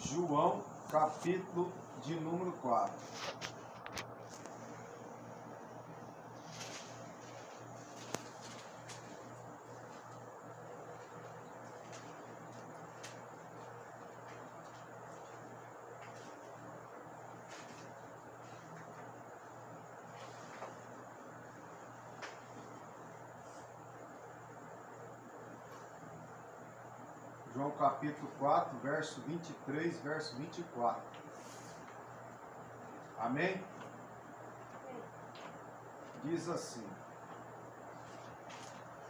João, capítulo de número 4. João capítulo 4, verso 23, verso 24. Amém? Diz assim: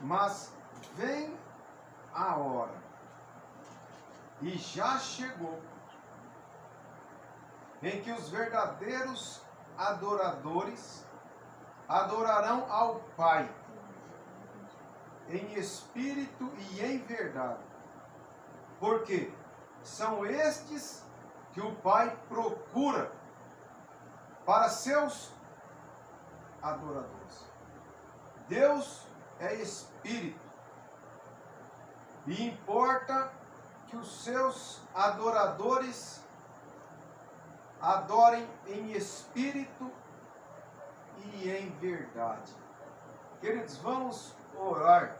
mas vem a hora, e já chegou, em que os verdadeiros adoradores adorarão ao Pai, em espírito e em verdade. Porque são estes que o Pai procura para seus adoradores. Deus é espírito e importa que os seus adoradores adorem em espírito e em verdade. Queridos, vamos orar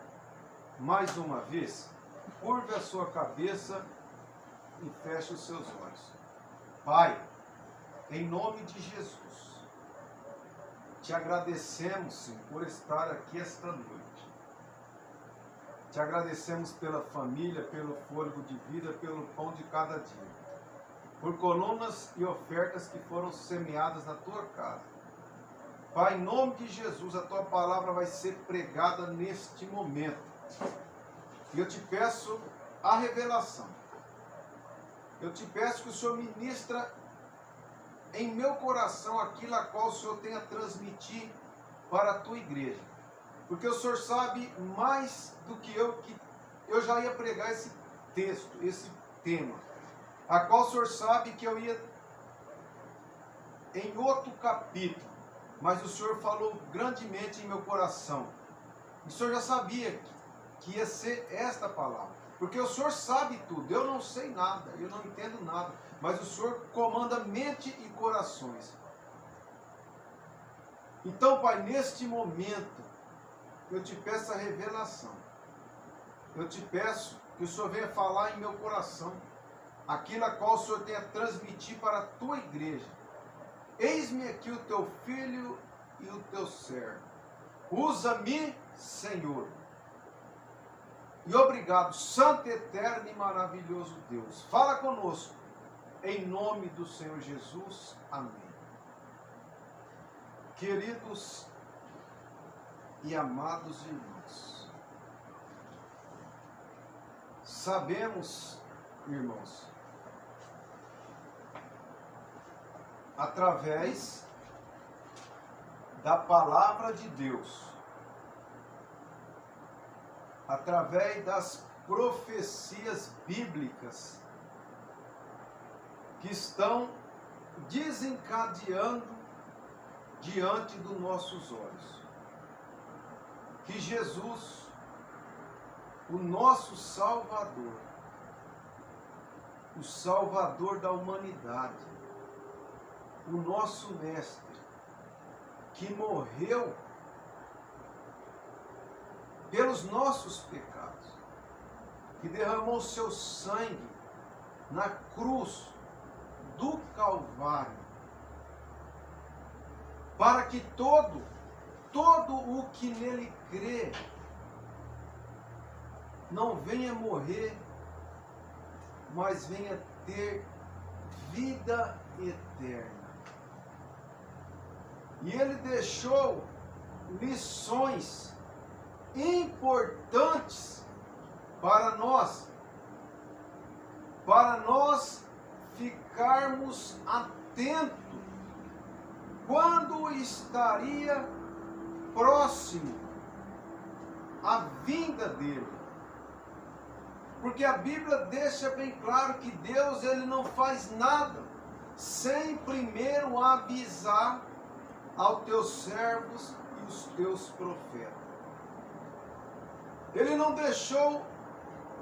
mais uma vez. Curve a sua cabeça e feche os seus olhos. Pai, em nome de Jesus, te agradecemos, Senhor, por estar aqui esta noite. Te agradecemos pela família, pelo fôlego de vida, pelo pão de cada dia. Por colunas e ofertas que foram semeadas na tua casa. Pai, em nome de Jesus, a tua palavra vai ser pregada neste momento. E eu te peço a revelação. Eu te peço que o Senhor ministra em meu coração aquilo a qual o Senhor tem a transmitir para a tua igreja. Porque o Senhor sabe mais do que eu já ia pregar esse texto, esse tema. A qual o Senhor sabe que eu ia em outro capítulo. Mas o Senhor falou grandemente em meu coração. O Senhor já sabia que ia ser esta palavra, porque o Senhor sabe tudo, eu não sei nada, eu não entendo nada, mas o Senhor comanda mente e corações. Então, Pai, neste momento, eu te peço a revelação, eu te peço que o Senhor venha falar em meu coração, aquilo a qual o Senhor tem a transmitir para a tua igreja. Eis-me aqui o teu filho e o teu servo, usa-me, Senhor. E obrigado, santo, eterno e maravilhoso Deus. Fala conosco, em nome do Senhor Jesus. Amém. Queridos e amados irmãos, sabemos, irmãos, através da palavra de Deus, através das profecias bíblicas que estão desencadeando diante dos nossos olhos, que Jesus, o nosso Salvador, o Salvador da humanidade, o nosso Mestre, que morreu pelos nossos pecados, que derramou seu sangue na cruz do Calvário, para que todo o que nele crê não venha morrer, mas venha ter vida eterna. E ele deixou lições importantes para nós ficarmos atentos quando estaria próximo a vinda dele. Porque a Bíblia deixa bem claro que Deus, ele não faz nada sem primeiro avisar aos teus servos e os teus profetas. Ele não deixou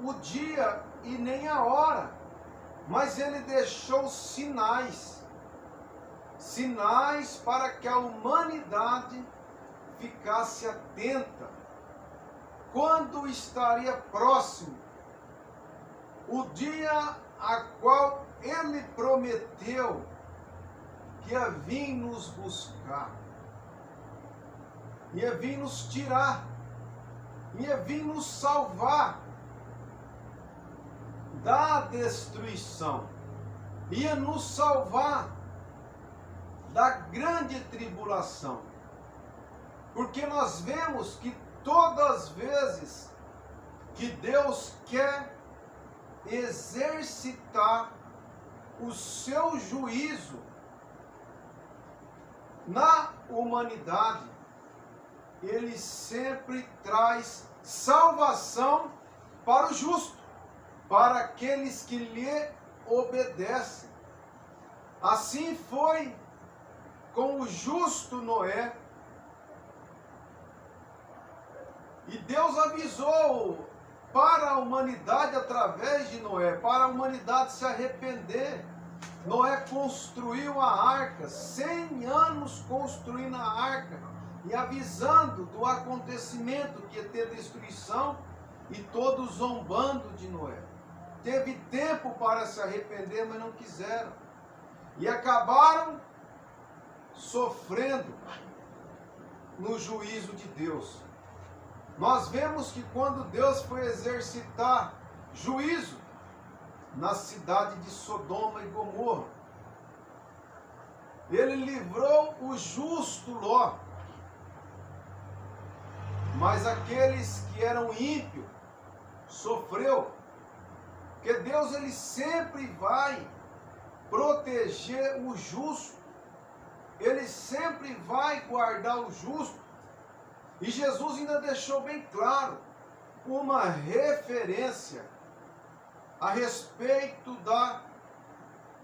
o dia e nem a hora, mas ele deixou sinais. Sinais para que a humanidade ficasse atenta. Quando estaria próximo o dia a qual ele prometeu que ia vir nos buscar, ia vir nos tirar, ia vir nos salvar da destruição, ia nos salvar da grande tribulação. Porque nós vemos que todas as vezes que Deus quer exercitar o seu juízo na humanidade, ele sempre traz salvação para o justo, para aqueles que lhe obedecem. Assim foi com o justo Noé. E Deus avisou para a humanidade através de Noé, para a humanidade se arrepender. Noé construiu a arca, 100 anos construindo a arca, e avisando do acontecimento que ia ter destruição, e todos zombando de Noé. Teve tempo para se arrepender, mas não quiseram. E acabaram sofrendo no juízo de Deus. Nós vemos que quando Deus foi exercitar juízo na cidade de Sodoma e Gomorra, ele livrou o justo Ló, mas aqueles que eram ímpios sofreu, porque Deus ele sempre vai proteger o justo, ele sempre vai guardar o justo. E Jesus ainda deixou bem claro uma referência a respeito da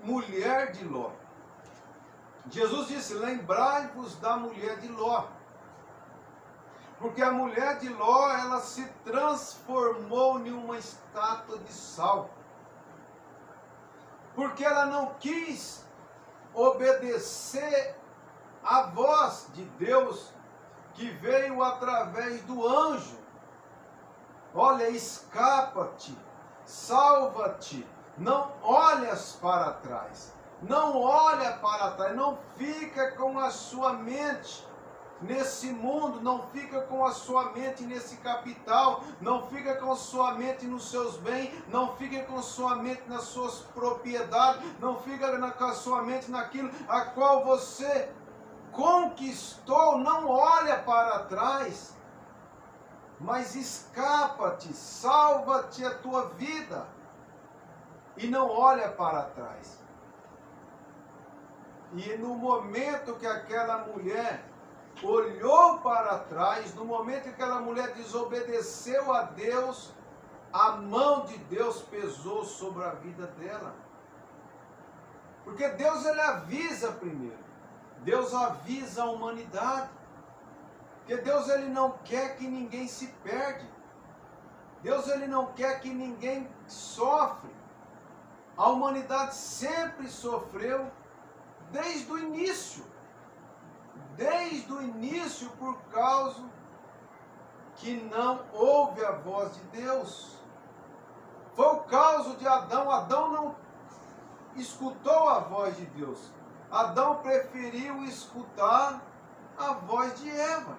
mulher de Ló. Jesus disse: lembrai-vos da mulher de Ló. Porque a mulher de Ló, ela se transformou em uma estátua de sal. Porque ela não quis obedecer à voz de Deus que veio através do anjo. Olha, escapa-te, salva-te, não olhas para trás, não olha para trás, não fica com a sua mente nesse mundo, não fica com a sua mente nesse capital, não fica com a sua mente nos seus bens, não fica com a sua mente nas suas propriedades, não fica com a sua mente naquilo a qual você conquistou, não olha para trás, mas escapa-te, salva-te a tua vida e não olha para trás. E no momento que aquela mulher olhou para trás, no momento que aquela mulher desobedeceu a Deus, a mão de Deus pesou sobre a vida dela. Porque Deus ele avisa primeiro. Deus avisa a humanidade. Porque Deus ele não quer que ninguém se perde. Deus ele não quer que ninguém sofre. A humanidade sempre sofreu desde o início. Desde o início, por causa que não ouve a voz de Deus. Foi o caso de Adão. Adão não escutou a voz de Deus. Adão preferiu escutar a voz de Eva.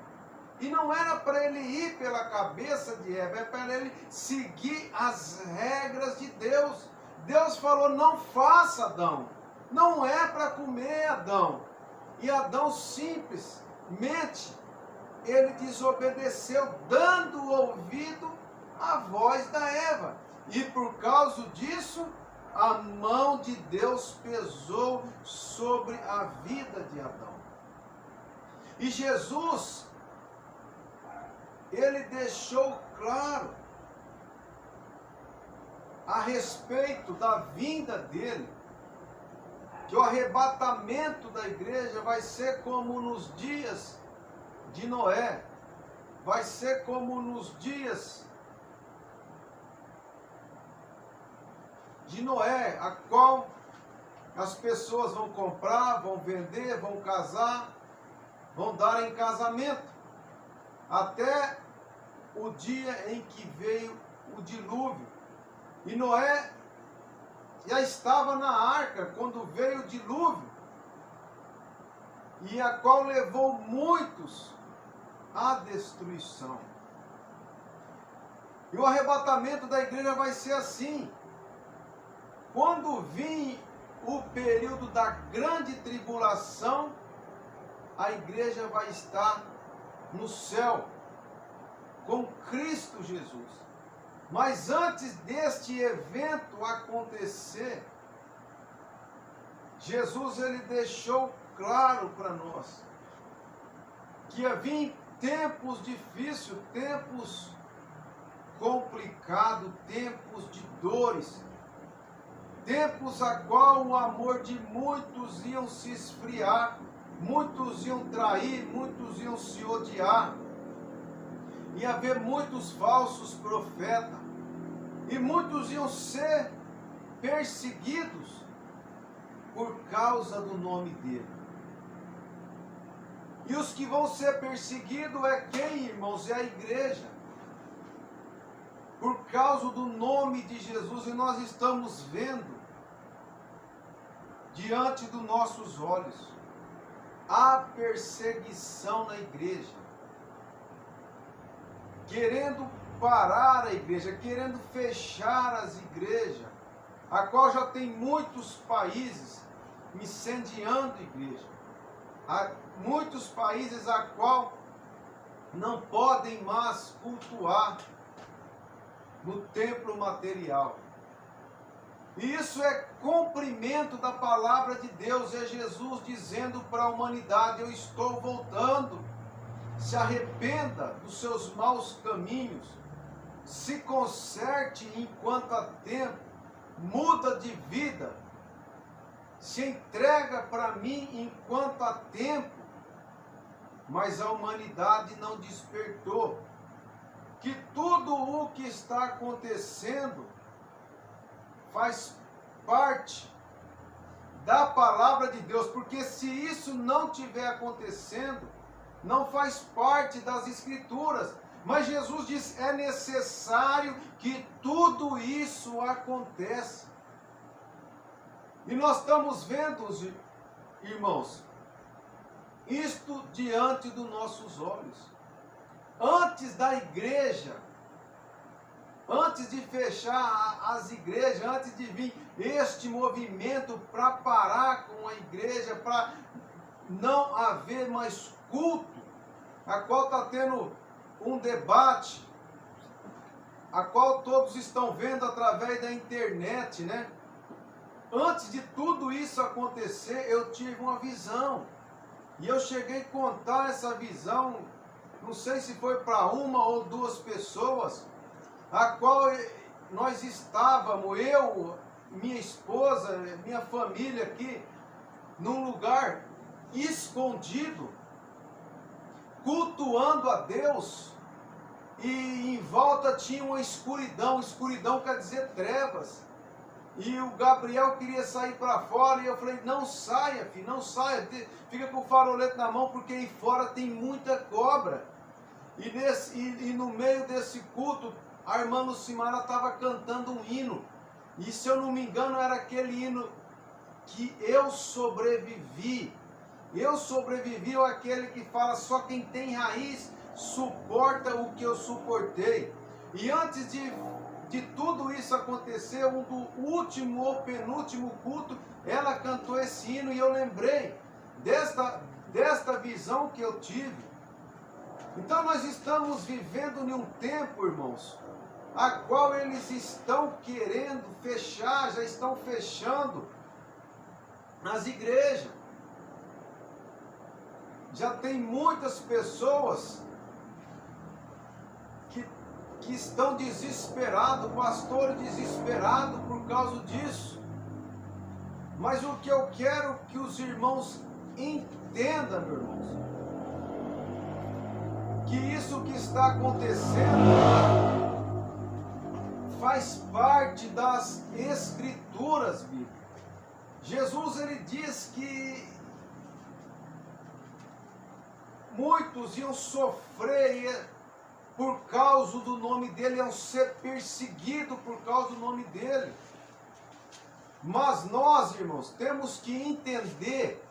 E não era para ele ir pela cabeça de Eva, é para ele seguir as regras de Deus. Deus falou: não faça, Adão. Não é para comer, Adão. E Adão simplesmente, ele desobedeceu, dando ouvido à voz da Eva. E por causa disso, a mão de Deus pesou sobre a vida de Adão. E Jesus, ele deixou claro a respeito da vinda dele, que o arrebatamento da igreja vai ser como nos dias de Noé, vai ser como nos dias de Noé, a qual as pessoas vão comprar, vão vender, vão casar, vão dar em casamento, até o dia em que veio o dilúvio. E Noé já estava na arca quando veio o dilúvio, e a qual levou muitos à destruição. E o arrebatamento da igreja vai ser assim. Quando vir o período da grande tribulação, a igreja vai estar no céu com Cristo Jesus. Mas antes deste evento acontecer, Jesus ele deixou claro para nós que ia vir tempos difíceis, tempos complicados, tempos de dores, tempos a qual o amor de muitos iam se esfriar, muitos iam trair, muitos iam se odiar. Ia haver muitos falsos profetas, e muitos iam ser perseguidos por causa do nome dele. E os que vão ser perseguidos é quem, irmãos? É a igreja. Por causa do nome de Jesus, e nós estamos vendo diante dos nossos olhos a perseguição na igreja, querendo parar a igreja, querendo fechar as igrejas, a qual já tem muitos países incendiando a igreja, há muitos países a qual não podem mais cultuar no templo material. E isso é cumprimento da palavra de Deus, é Jesus dizendo para a humanidade: eu estou voltando, se arrependa dos seus maus caminhos, se conserte enquanto há tempo, muda de vida, se entrega para mim enquanto há tempo. Mas a humanidade não despertou que tudo o que está acontecendo faz parte da palavra de Deus, porque se isso não estiver acontecendo, não faz parte das Escrituras. Mas Jesus diz: é necessário que tudo isso aconteça. E nós estamos vendo, irmãos, isto diante dos nossos olhos. Antes da igreja, antes de fechar as igrejas, antes de vir este movimento para parar com a igreja, para não haver mais culto, a qual está tendo um debate, a qual todos estão vendo através da internet, né? Antes de tudo isso acontecer, eu tive uma visão, e eu cheguei a contar essa visão, não sei se foi para uma ou duas pessoas, a qual nós estávamos, eu, minha esposa, minha família aqui, num lugar escondido, cultuando a Deus, e em volta tinha uma escuridão. Escuridão quer dizer trevas. E o Gabriel queria sair para fora, e eu falei: não saia, filho, não saia, fica com o farolete na mão, porque aí fora tem muita cobra. E no meio desse culto, a irmã Lucimara estava cantando um hino, e se eu não me engano era aquele hino que eu sobrevivi. Eu sobrevivi, ou aquele que fala: só quem tem raiz suporta o que eu suportei. E antes de tudo isso acontecer, do último ou penúltimo culto, ela cantou esse hino, e eu lembrei desta visão que eu tive. Então nós estamos vivendo em um tempo, irmãos, a qual eles estão querendo fechar, já estão fechando as igrejas. Já tem muitas pessoas que estão desesperados, pastores desesperados por causa disso. Mas o que eu quero que os irmãos entendam, meus irmãos, que isso que está acontecendo faz parte das Escrituras bíblicas. Jesus, ele diz que muitos iam sofrer por causa do nome dele, iam ser perseguidos por causa do nome dele. Mas nós, irmãos, temos que entender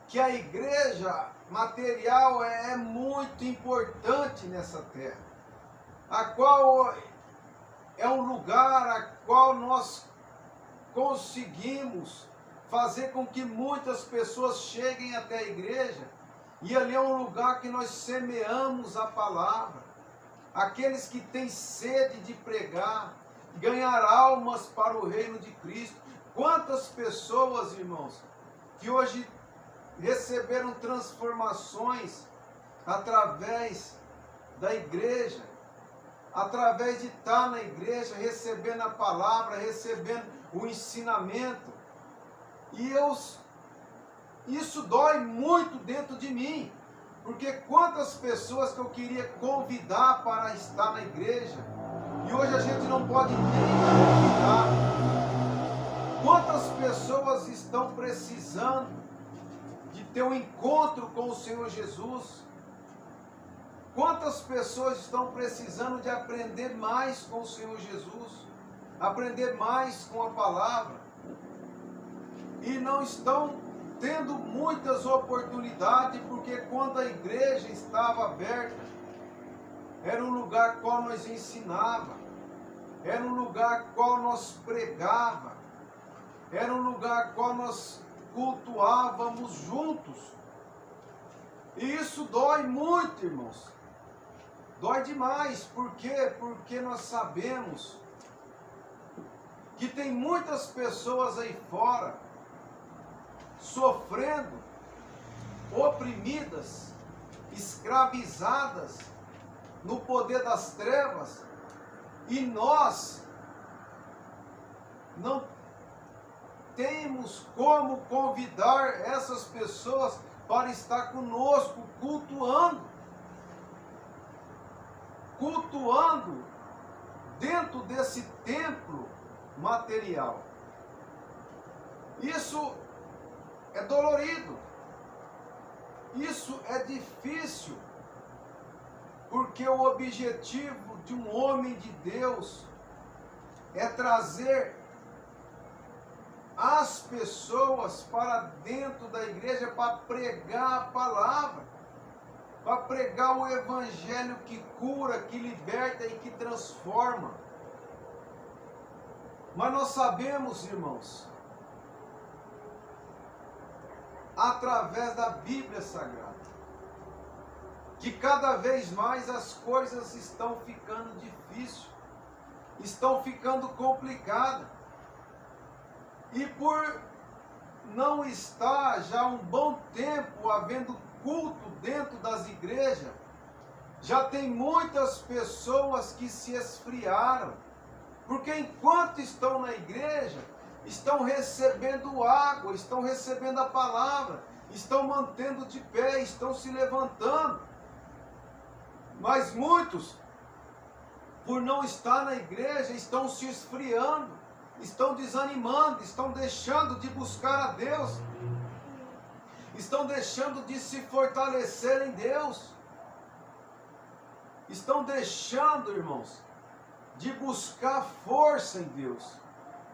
que a igreja material é muito importante nessa terra, a qual é um lugar a qual nós conseguimos fazer com que muitas pessoas cheguem até a igreja, e ali é um lugar que nós semeamos a palavra. Aqueles que têm sede de pregar, ganhar almas para o reino de Cristo. Quantas pessoas, irmãos, que hoje receberam transformações através da igreja, através de estar na igreja, recebendo a palavra, recebendo o ensinamento. E isso dói muito dentro de mim, porque quantas pessoas que eu queria convidar para estar na igreja, e hoje a gente não pode nem convidar. Quantas pessoas estão precisando de ter um encontro com o Senhor Jesus? Quantas pessoas estão precisando de aprender mais com o Senhor Jesus? Aprender mais com a palavra? E não estão tendo muitas oportunidades, porque quando a igreja estava aberta, era um lugar qual nós ensinava, era um lugar qual nós pregava, era um lugar qual nós cultuávamos juntos. E isso dói muito, irmãos. Dói demais. Por quê? Porque nós sabemos que tem muitas pessoas aí fora sofrendo, oprimidas, escravizadas no poder das trevas, e nós não temos como convidar essas pessoas para estar conosco, cultuando dentro desse templo material. Isso é dolorido, isso é difícil, porque o objetivo de um homem de Deus é trazer as pessoas para dentro da igreja para pregar a palavra, para pregar o evangelho que cura, que liberta e que transforma. Mas nós sabemos, irmãos, através da Bíblia Sagrada, que cada vez mais as coisas estão ficando difíceis, estão ficando complicadas. E por não estar já um bom tempo havendo culto dentro das igrejas, já tem muitas pessoas que se esfriaram, porque enquanto estão na igreja, estão recebendo água, estão recebendo a palavra, estão mantendo de pé, estão se levantando. Mas muitos, por não estar na igreja, estão se esfriando, estão desanimando, estão deixando de buscar a Deus, estão deixando de se fortalecer em Deus, estão deixando, irmãos, de buscar força em Deus,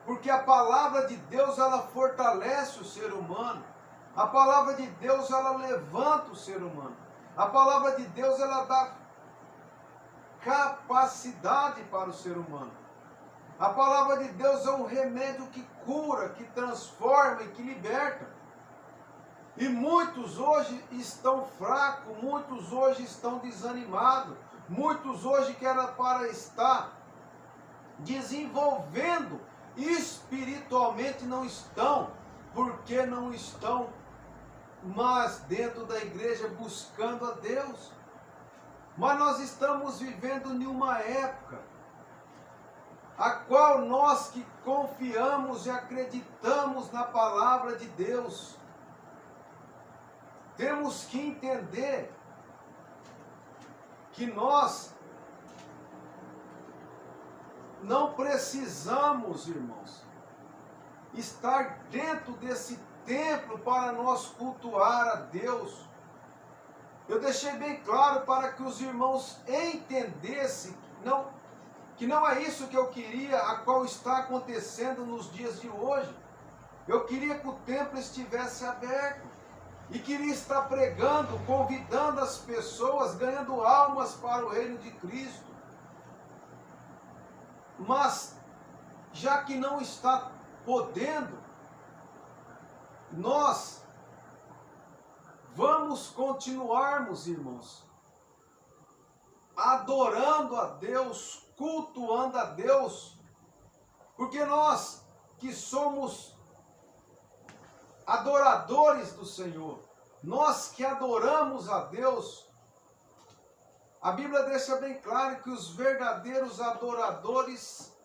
porque a palavra de Deus, ela fortalece o ser humano, a palavra de Deus, ela levanta o ser humano, a palavra de Deus, ela dá capacidade para o ser humano. A palavra de Deus é um remédio que cura, que transforma e que liberta. E muitos hoje estão fracos, muitos hoje estão desanimados, muitos hoje que era para estar desenvolvendo espiritualmente não estão, porque não estão mais dentro da igreja buscando a Deus. Mas nós estamos vivendo em uma época a qual nós que confiamos e acreditamos na palavra de Deus, temos que entender que nós não precisamos, irmãos, estar dentro desse templo para nós cultuar a Deus. Eu deixei bem claro para que os irmãos entendessem que não é isso que eu queria, a qual está acontecendo nos dias de hoje. Eu queria que o templo estivesse aberto e queria estar pregando, convidando as pessoas, ganhando almas para o reino de Cristo. Mas, já que não está podendo, nós vamos continuarmos, irmãos, adorando a Deus, cultuando a Deus, porque nós que somos adoradores do Senhor, nós que adoramos a Deus, a Bíblia deixa bem claro que os verdadeiros adoradores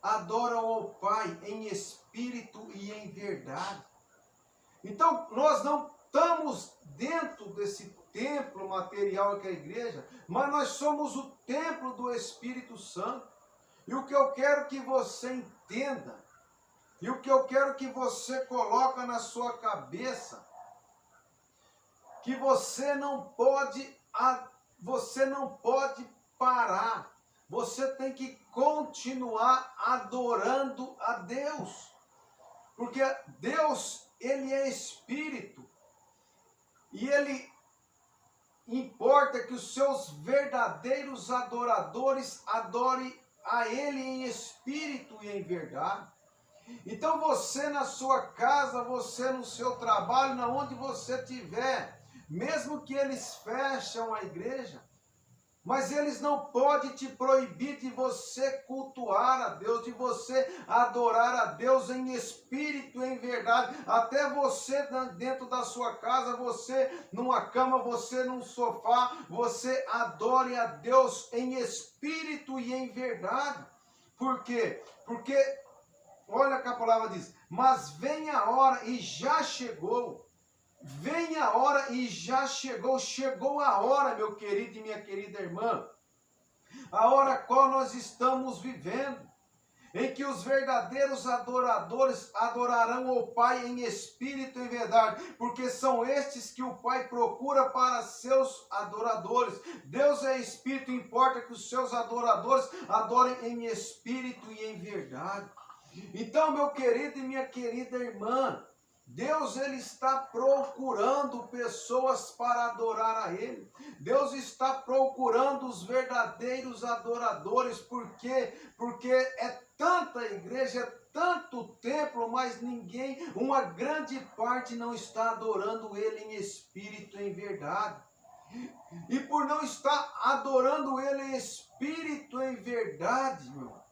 adoram ao Pai em espírito e em verdade. Então, nós não estamos dentro desse templo material que é a igreja, mas nós somos o templo do Espírito Santo. E o que eu quero que você entenda, e o que eu quero que você coloque na sua cabeça, que você não pode parar. Você tem que continuar adorando a Deus. Porque Deus, Ele é Espírito. E Ele importa que os seus verdadeiros adoradores adorem a Ele em espírito e em verdade. Então você na sua casa, você no seu trabalho, na onde você estiver, mesmo que eles fecham a igreja, mas eles não podem te proibir de você cultuar a Deus, de você adorar a Deus em espírito e em verdade. Até você dentro da sua casa, você numa cama, você num sofá, você adore a Deus em espírito e em verdade. Por quê? Porque, olha que a palavra diz, mas vem a hora e já chegou. Vem a hora e já chegou, chegou a hora, meu querido e minha querida irmã, a hora qual nós estamos vivendo, em que os verdadeiros adoradores adorarão o Pai em espírito e verdade, porque são estes que o Pai procura para seus adoradores. Deus é espírito, importa que os seus adoradores adorem em espírito e em verdade. Então, meu querido e minha querida irmã, Deus, Ele está procurando pessoas para adorar a Ele. Deus está procurando os verdadeiros adoradores. Por quê? Porque é tanta igreja, é tanto templo, mas ninguém, uma grande parte não está adorando Ele em espírito e em verdade. E por não estar adorando Ele em espírito e em verdade, meu irmão,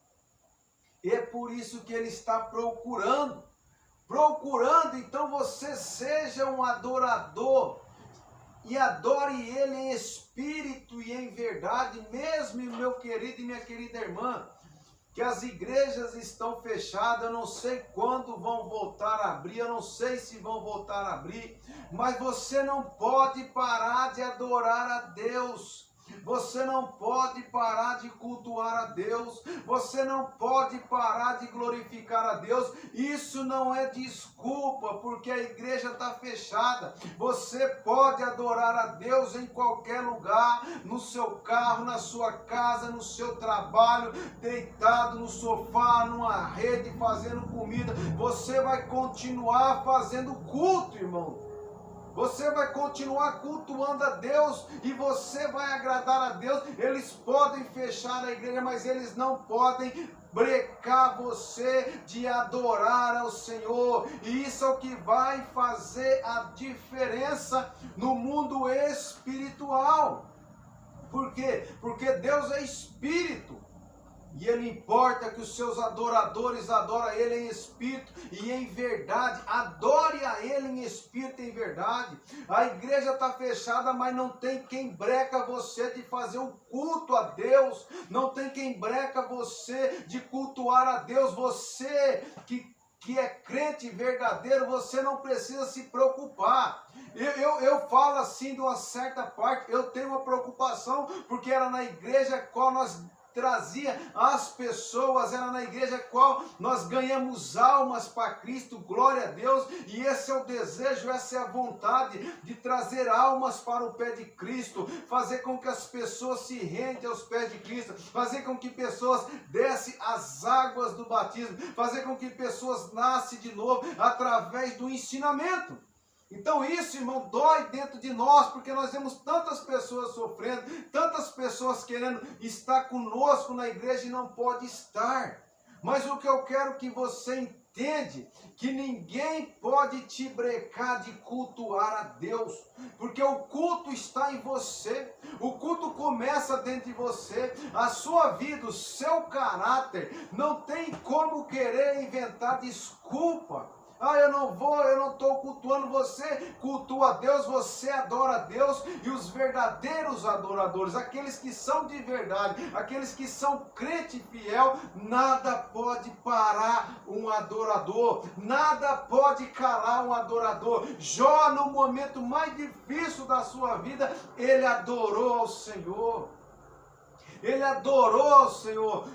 é por isso que Ele está procurando, então você seja um adorador e adore Ele em espírito e em verdade, mesmo, meu querido e minha querida irmã, que as igrejas estão fechadas. Eu não sei quando vão voltar a abrir, eu não sei se vão voltar a abrir, mas você não pode parar de adorar a Deus. Você não pode parar de cultuar a Deus, você não pode parar de glorificar a Deus. Isso não é desculpa, porque a igreja está fechada. Você pode adorar a Deus em qualquer lugar, no seu carro, na sua casa, no seu trabalho, deitado no sofá, numa rede, fazendo comida. Você vai continuar fazendo culto, irmão. Você vai continuar cultuando a Deus e você vai agradar a Deus. Eles podem fechar a igreja, mas eles não podem brecar você de adorar ao Senhor. E isso é o que vai fazer a diferença no mundo espiritual. Por quê? Porque Deus é espírito. E Ele importa que os seus adoradores adorem Ele em espírito e em verdade. Adore a Ele em espírito e em verdade. A igreja está fechada, mas não tem quem breca você de fazer o culto a Deus. Não tem quem breca você de cultuar a Deus. Você que é crente verdadeiro, você não precisa se preocupar. Eu falo assim de uma certa parte, eu tenho uma preocupação, porque era na igreja qual nós trazia as pessoas, era na igreja qual nós ganhamos almas para Cristo, glória a Deus, e esse é o desejo, essa é a vontade de trazer almas para o pé de Cristo, fazer com que as pessoas se rendam aos pés de Cristo, fazer com que pessoas descem as águas do batismo, fazer com que pessoas nascem de novo através do ensinamento. Então isso, irmão, dói dentro de nós, porque nós vemos tantas pessoas sofrendo, tantas pessoas querendo estar conosco na igreja e não pode estar. Mas o que eu quero que você entende, que ninguém pode te brecar de cultuar a Deus, porque o culto está em você, o culto começa dentro de você, a sua vida, o seu caráter, não tem como querer inventar desculpa. Ah, eu não estou cultuando. Você cultua a Deus, você adora a Deus, e os verdadeiros adoradores, aqueles que são de verdade, aqueles que são crente fiel, nada pode parar um adorador, nada pode calar um adorador. Jó, no momento mais difícil da sua vida, ele adorou ao Senhor, ele adorou ao Senhor.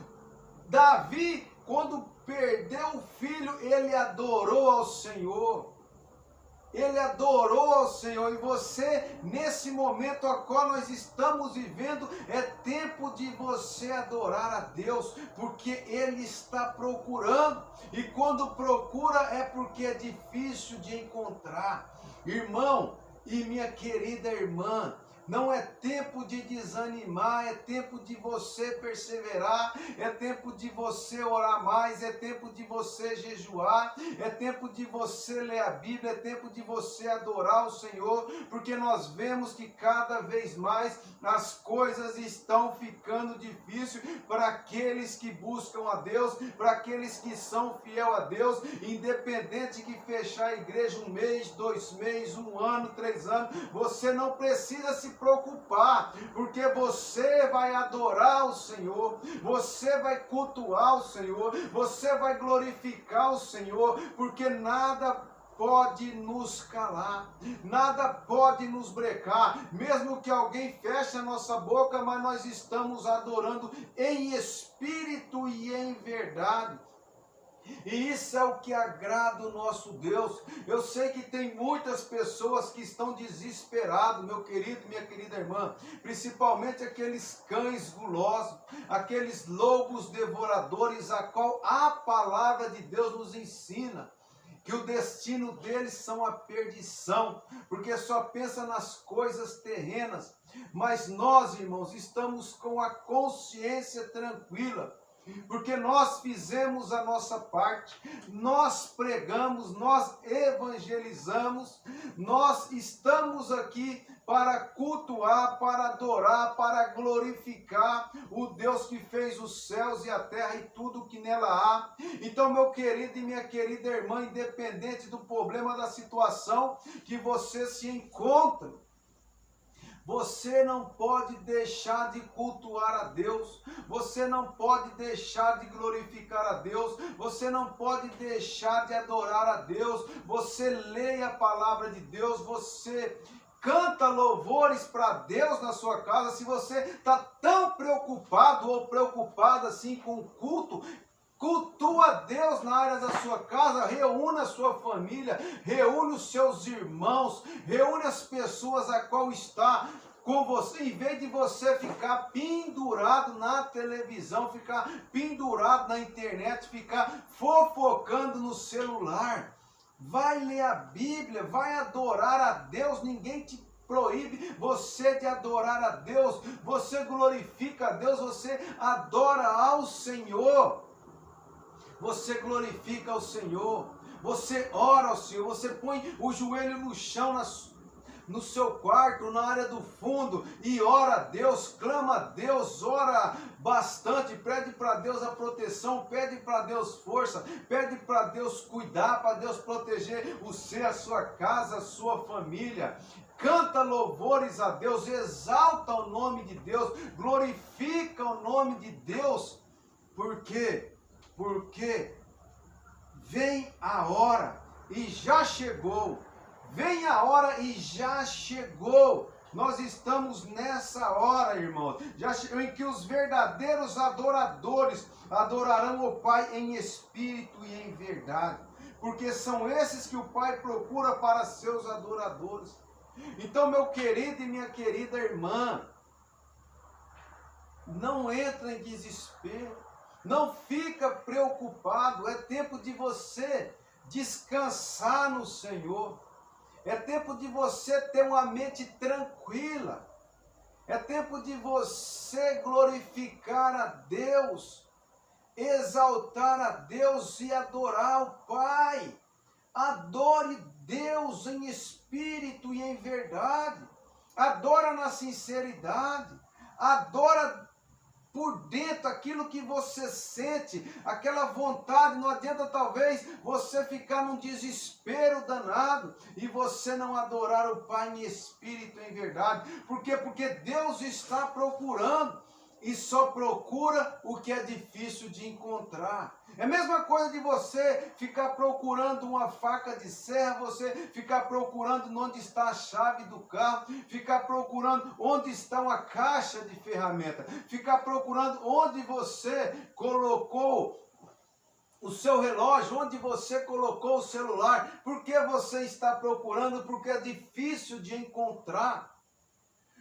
Davi, quando perdeu o filho, ele adorou ao Senhor. Ele adorou ao Senhor. E você, nesse momento a qual nós estamos vivendo, é tempo de você adorar a Deus, porque Ele está procurando. E quando procura é porque é difícil de encontrar. Irmão e minha querida irmã, não é tempo de desanimar, é tempo de você perseverar, é tempo de você orar mais, é tempo de você jejuar, é tempo de você ler a Bíblia, é tempo de você adorar o Senhor, porque nós vemos que cada vez mais as coisas estão ficando difíceis para aqueles que buscam a Deus, para aqueles que são fiel a Deus, independente que fechar a igreja 1 mês, 2 meses, 1 ano, 3 anos, você não precisa se preocupar, porque você vai adorar o Senhor, você vai cultuar o Senhor, você vai glorificar o Senhor, porque nada pode nos calar, nada pode nos brecar, mesmo que alguém feche a nossa boca, mas nós estamos adorando em espírito e em verdade. E isso é o que agrada o nosso Deus. Eu sei que tem muitas pessoas que estão desesperadas, meu querido e minha querida irmã, principalmente aqueles cães gulosos, aqueles lobos devoradores, a qual a palavra de Deus nos ensina que o destino deles são a perdição, porque só pensa nas coisas terrenas. Mas nós, irmãos, estamos com a consciência tranquila, porque nós fizemos a nossa parte, nós pregamos, nós evangelizamos, nós estamos aqui para cultuar, para adorar, para glorificar o Deus que fez os céus e a terra e tudo que nela há. Então, meu querido e minha querida irmã, independente do problema, da situação que você se encontra, você não pode deixar de cultuar a Deus, você não pode deixar de glorificar a Deus, você não pode deixar de adorar a Deus. Você leia a palavra de Deus, você canta louvores para Deus na sua casa. Se você está tão preocupado ou preocupada assim com o culto, cultua a Deus na área da sua casa, reúna a sua família, reúne os seus irmãos, reúne as pessoas a qual está com você, em vez de você ficar pendurado na televisão, ficar pendurado na internet, ficar fofocando no celular. Vai ler a Bíblia, vai adorar a Deus. Ninguém te proíbe você de adorar a Deus. Você glorifica a Deus, você adora ao Senhor. Você glorifica ao Senhor, você ora ao Senhor, você põe o joelho no chão no seu quarto, na área do fundo, e ora a Deus, clama a Deus, ora bastante, pede para Deus a proteção, pede para Deus força, pede para Deus cuidar, para Deus proteger você, a sua casa, a sua família. Canta louvores a Deus, exalta o nome de Deus, glorifica o nome de Deus. Por quê? Porque vem a hora e já chegou, vem a hora e já chegou Nós estamos nessa hora, irmãos, em que os verdadeiros adoradores adorarão o Pai em espírito e em verdade, porque são esses que o Pai procura para seus adoradores. Então, meu querido e minha querida irmã, não entra em desespero, não fica preocupado, é tempo de você descansar no Senhor, é tempo de você ter uma mente tranquila, é tempo de você glorificar a Deus, exaltar a Deus e adorar o Pai. Adore Deus em espírito e em verdade, adora na sinceridade, adora por dentro aquilo que você sente, aquela vontade. Não adianta talvez você ficar num desespero danado e você não adorar o Pai em espírito e em verdade. Por quê? Porque Deus está procurando, e só procura o que é difícil de encontrar. É a mesma coisa de você ficar procurando uma faca de serra, você ficar procurando onde está a chave do carro, ficar procurando onde está uma caixa de ferramenta, ficar procurando onde você colocou o seu relógio, onde você colocou o celular. Por que você está procurando? Porque é difícil de encontrar.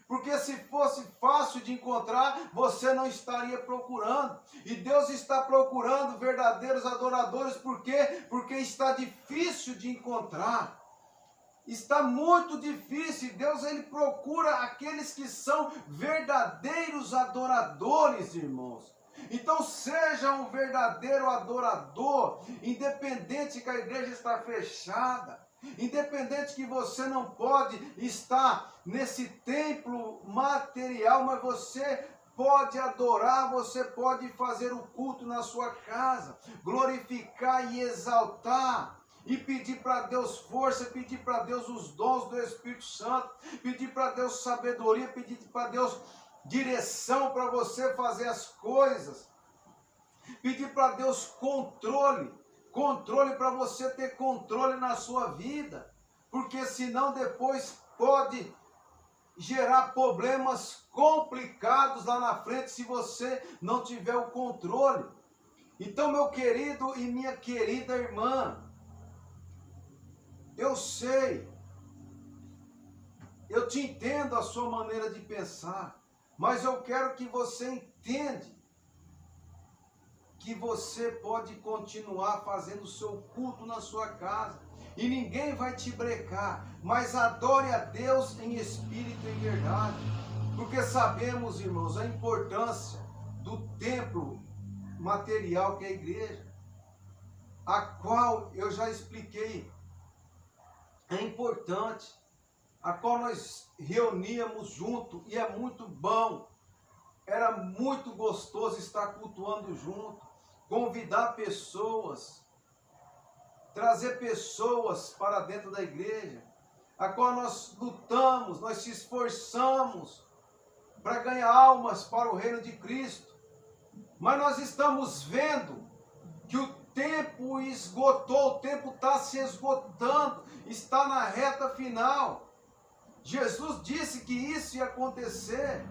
Porque se fosse fácil de encontrar, você não estaria procurando. E Deus está procurando verdadeiros adoradores. Por quê? Porque está difícil de encontrar. Está muito difícil. Deus, ele procura aqueles que são verdadeiros adoradores, irmãos. Então seja um verdadeiro adorador, independente que a igreja está fechada, independente que você não pode estar nesse templo material, mas você pode adorar, você pode fazer o culto na sua casa, glorificar e exaltar, e pedir para Deus força, pedir para Deus os dons do Espírito Santo, pedir para Deus sabedoria, pedir para Deus direção para você fazer as coisas, pedir para Deus controle para você ter controle na sua vida, porque senão depois pode gerar problemas complicados lá na frente se você não tiver o controle. Então, meu querido e minha querida irmã, eu sei, eu te entendo a sua maneira de pensar, mas eu quero que você entenda que você pode continuar fazendo o seu culto na sua casa, e ninguém vai te brecar, mas adore a Deus em espírito e em verdade, porque sabemos, irmãos, a importância do templo material que é a igreja, a qual eu já expliquei, é importante, a qual nós reuníamos junto, e é muito bom, era muito gostoso estar cultuando junto, convidar pessoas, trazer pessoas para dentro da igreja, a qual nós lutamos, nós se esforçamos para ganhar almas para o reino de Cristo, mas nós estamos vendo que o tempo esgotou, o tempo está se esgotando, está na reta final. Jesus disse que isso ia acontecer.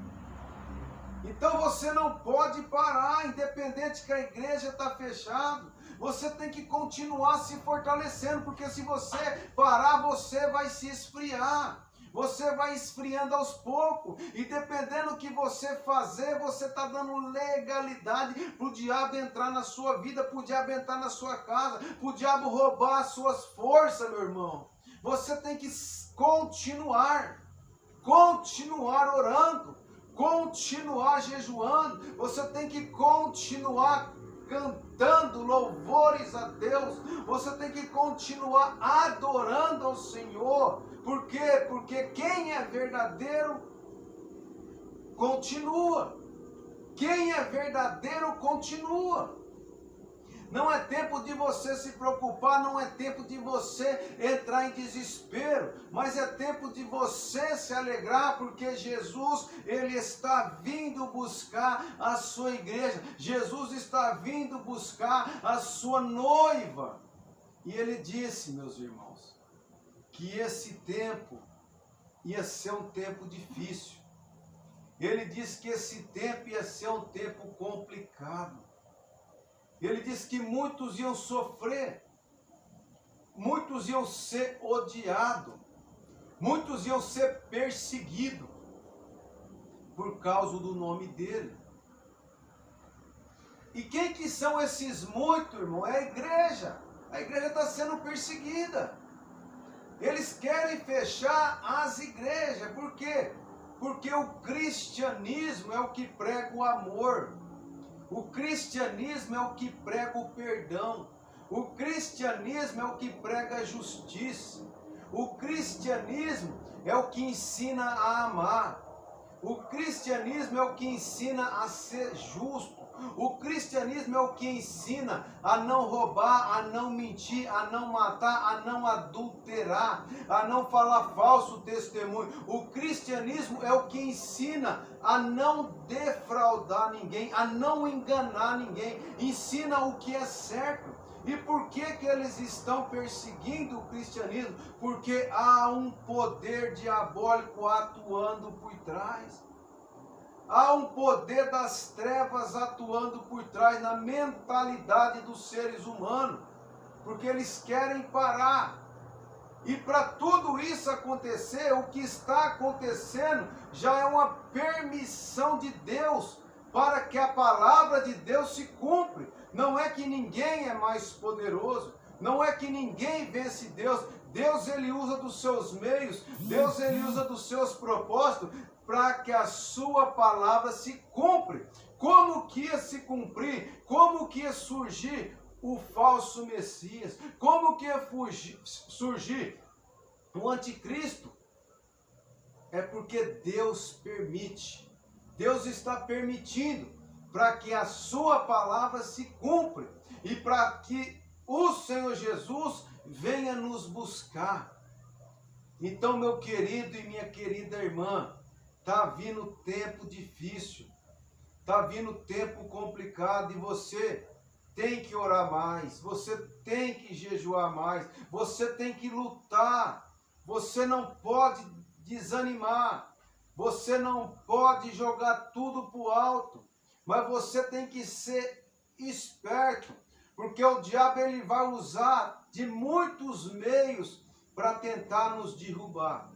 Então você não pode parar, independente que a igreja está fechada. Você tem que continuar se fortalecendo, porque se você parar, você vai se esfriar. Você vai esfriando aos poucos, e dependendo do que você fazer, você está dando legalidade para o diabo entrar na sua vida, para o diabo entrar na sua casa, para o diabo roubar as suas forças, meu irmão. Você tem que continuar orando, continuar jejuando, você tem que continuar cantando louvores a Deus, você tem que continuar adorando ao Senhor. Por quê? Porque quem é verdadeiro continua. Quem é verdadeiro continua. Não é tempo de você se preocupar, não é tempo de você entrar em desespero, mas é tempo de você se alegrar, porque Jesus, ele está vindo buscar a sua igreja, Jesus está vindo buscar a sua noiva. E ele disse, meus irmãos, que esse tempo ia ser um tempo difícil. Ele disse que esse tempo ia ser um tempo complicado. Ele disse que muitos iam sofrer, muitos iam ser odiados, muitos iam ser perseguidos por causa do nome dele. E quem que são esses muitos, irmão? É a igreja. A igreja está sendo perseguida. Eles querem fechar as igrejas. Por quê? Porque o cristianismo é o que prega o amor. O cristianismo é o que prega o perdão. O cristianismo é o que prega a justiça. O cristianismo é o que ensina a amar. O cristianismo é o que ensina a ser justo. O cristianismo é o que ensina a não roubar, a não mentir, a não matar, a não adulterar, a não falar falso testemunho. O cristianismo é o que ensina a não defraudar ninguém, a não enganar ninguém. Ensina o que é certo. E por que que eles estão perseguindo o cristianismo? Porque há um poder diabólico atuando por trás. Há um poder das trevas atuando por trás na mentalidade dos seres humanos, porque eles querem parar. E para tudo isso acontecer, o que está acontecendo já é uma permissão de Deus para que a palavra de Deus se cumpra. Não é que ninguém é mais poderoso, não é que ninguém vence Deus. Deus ele usa dos seus meios, Deus ele usa dos seus propósitos, para que a sua palavra se cumpra. Como que ia se cumprir? Como que ia surgir o falso Messias? Como que ia surgir o anticristo? É porque Deus permite. Deus está permitindo para que a sua palavra se cumpra e para que o Senhor Jesus venha nos buscar. Então, meu querido e minha querida irmã, está vindo tempo difícil, está vindo tempo complicado e você tem que orar mais, você tem que jejuar mais, você tem que lutar, você não pode desanimar, você não pode jogar tudo para o alto, mas você tem que ser esperto, porque o diabo ele vai usar de muitos meios para tentar nos derrubar,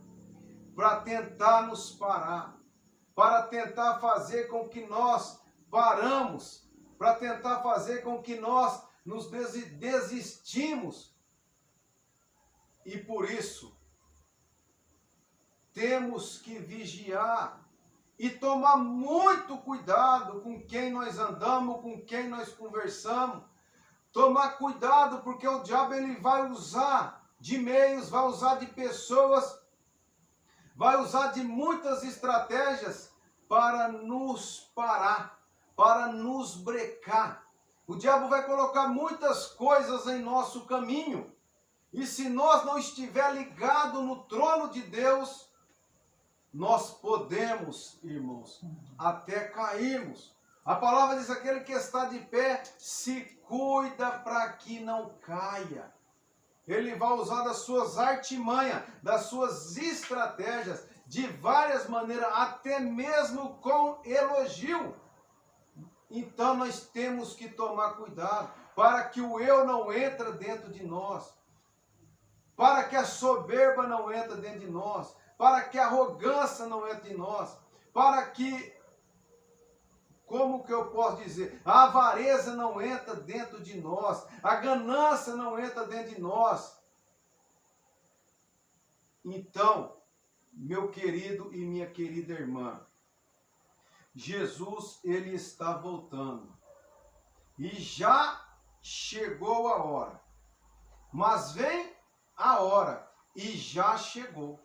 para tentar nos parar, para tentar fazer com que nós paramos, para tentar fazer com que nós nos desistimos. E por isso, temos que vigiar e tomar muito cuidado com quem nós andamos, com quem nós conversamos. Tomar cuidado porque o diabo ele vai usar de meios, vai usar de pessoas, vai usar de muitas estratégias para nos parar, para nos brecar. O diabo vai colocar muitas coisas em nosso caminho. E se nós não estiver ligado no trono de Deus, nós podemos, irmãos, até cairmos. A palavra diz: aquele que está de pé, se cuida para que não caia. Ele vai usar das suas artimanhas, das suas estratégias, de várias maneiras, até mesmo com elogio. Então nós temos que tomar cuidado, para que o eu não entre dentro de nós, para que a soberba não entre dentro de nós, para que a arrogância não entre em nós, para que, como que eu posso dizer, a avareza não entra dentro de nós, a ganância não entra dentro de nós. Então, meu querido e minha querida irmã, Jesus, ele está voltando. E já chegou a hora. Mas vem a hora e já chegou.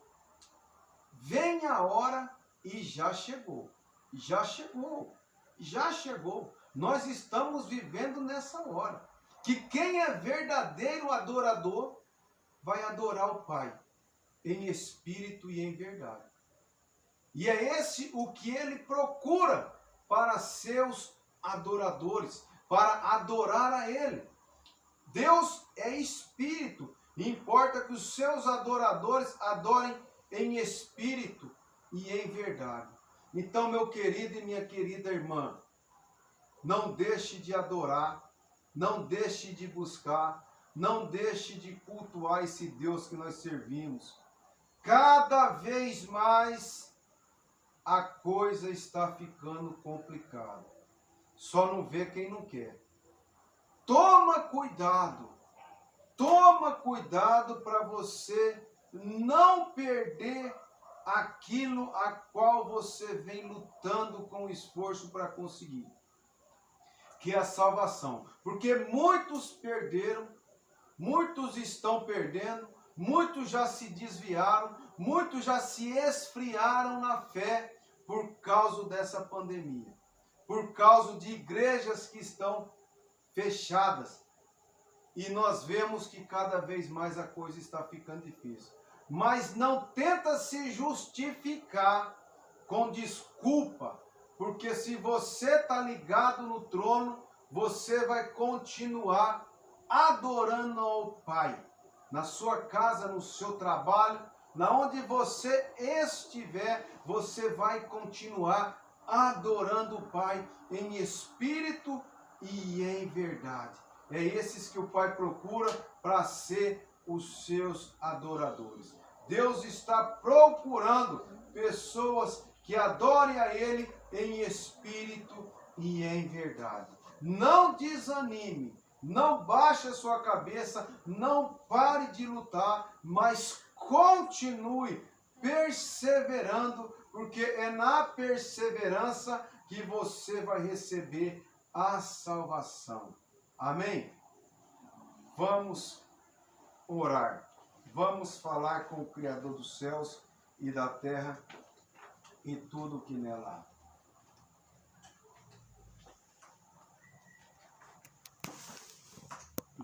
Vem a hora e já chegou. Já chegou. Já chegou. Nós estamos vivendo nessa hora. Que quem é verdadeiro adorador vai adorar o Pai em espírito e em verdade. E é esse o que ele procura para seus adoradores, para adorar a ele. Deus é espírito, e importa que os seus adoradores adorem em espírito e em verdade. Então, meu querido e minha querida irmã, não deixe de adorar, não deixe de buscar, não deixe de cultuar esse Deus que nós servimos. Cada vez mais a coisa está ficando complicada. Só não vê quem não quer. Toma cuidado para você não perder aquilo a qual você vem lutando com esforço para conseguir, que é a salvação. Porque muitos perderam, muitos estão perdendo, muitos já se desviaram, muitos já se esfriaram na fé por causa dessa pandemia, por causa de igrejas que estão fechadas. E nós vemos que cada vez mais a coisa está ficando difícil. Mas não tenta se justificar com desculpa, porque se você está ligado no trono, você vai continuar adorando ao Pai. Na sua casa, no seu trabalho, na onde você estiver, você vai continuar adorando o Pai em espírito e em verdade. É esses que o Pai procura para ser os seus adoradores. Deus está procurando pessoas que adorem a Ele em espírito e em verdade. Não desanime, não baixe a sua cabeça, não pare de lutar, mas continue perseverando, porque é na perseverança que você vai receber a salvação. Amém? Vamos orar. Vamos falar com o Criador dos céus e da terra e tudo que nela há.